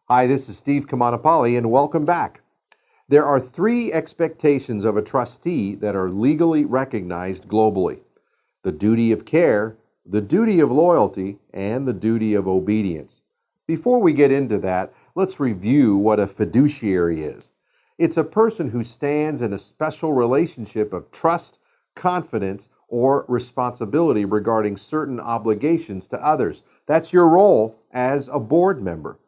Hi, this is Steve Kamanapali, and welcome back. There are three expectations of a trustee that are legally recognized globally: the duty of care, the duty of loyalty, and the duty of obedience. Before we get into that, let's review what a fiduciary is. It's a person who stands in a special relationship of trust, confidence, or responsibility regarding certain obligations to others. That's your role as a board member.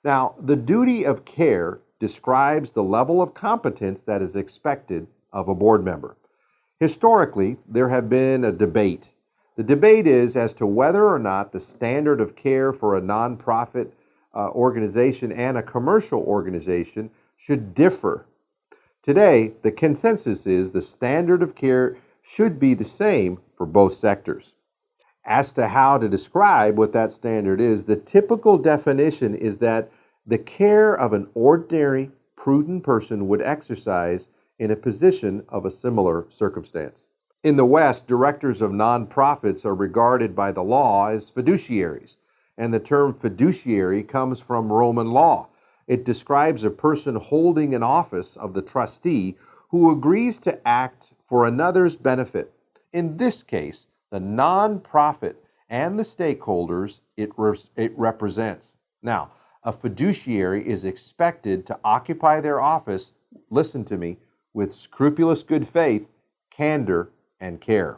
Now, the duty of care describes the level of competence that is expected of a board member. Historically, there have been a debate. The debate is as to whether or not the standard of care for a nonprofit organization and a commercial organization should differ. Today, the consensus is the standard of care should be the same for both sectors. As to how to describe what that standard is, the typical definition is that the care of an ordinary, prudent person would exercise in a position of a similar circumstance. In the West, directors of nonprofits are regarded by the law as fiduciaries, and the term fiduciary comes from Roman law. It describes a person holding an office of the trustee who agrees to act for another's benefit. In this case, the nonprofit and the stakeholders it represents. Now, a fiduciary is expected to occupy their office, listen to me, with scrupulous good faith, candor, and care.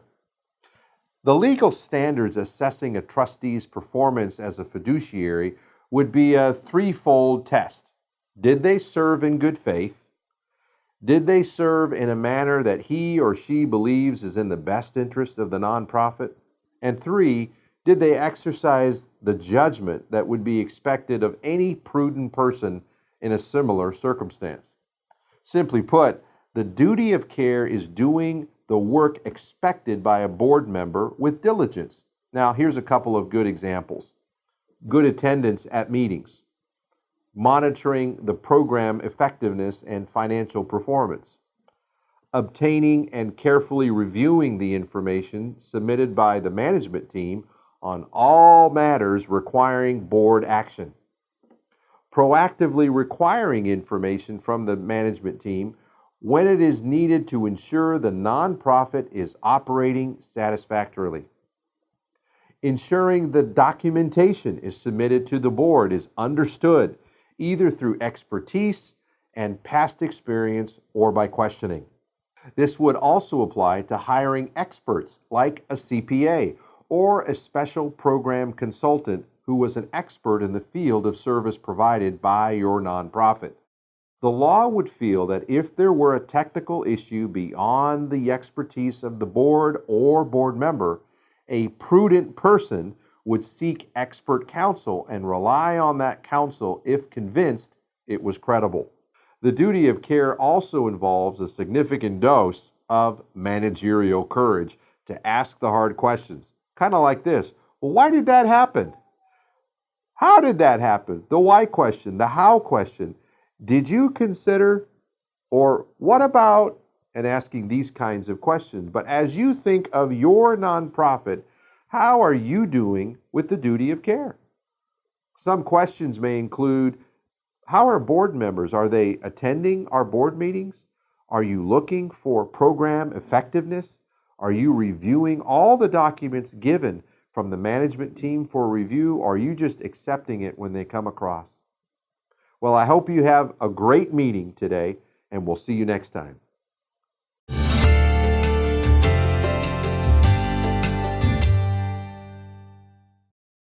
The legal standards assessing a trustee's performance as a fiduciary would be a threefold test. Did they serve in good faith? Did they serve in a manner that he or she believes is in the best interest of the nonprofit? And three, did they exercise the judgment that would be expected of any prudent person in a similar circumstance? Simply put, the duty of care is doing the work expected by a board member with diligence. Now, here's a couple of good examples. Good attendance at meetings, monitoring the program effectiveness and financial performance, obtaining and carefully reviewing the information submitted by the management team on all matters requiring board action, proactively requiring information from the management team when it is needed to ensure the nonprofit is operating satisfactorily, ensuring the documentation is submitted to the board is understood either through expertise and past experience or by questioning. This would also apply to hiring experts like a CPA or a special program consultant who was an expert in the field of service provided by your nonprofit. The law would feel that if there were a technical issue beyond the expertise of the board or board member, a prudent person would seek expert counsel and rely on that counsel if convinced it was credible. The duty of care also involves a significant dose of managerial courage to ask the hard questions. Kind of like this: well, why did that happen? How did that happen? The why question, the how question. Did you consider, or what about, and asking these kinds of questions. But as you think of your nonprofit, how are you doing with the duty of care? Some questions may include, how are board members? Are they attending our board meetings? Are you looking for program effectiveness? Are you reviewing all the documents given from the management team for review? Or are you just accepting it when they come across? Well, I hope you have a great meeting today, and we'll see you next time.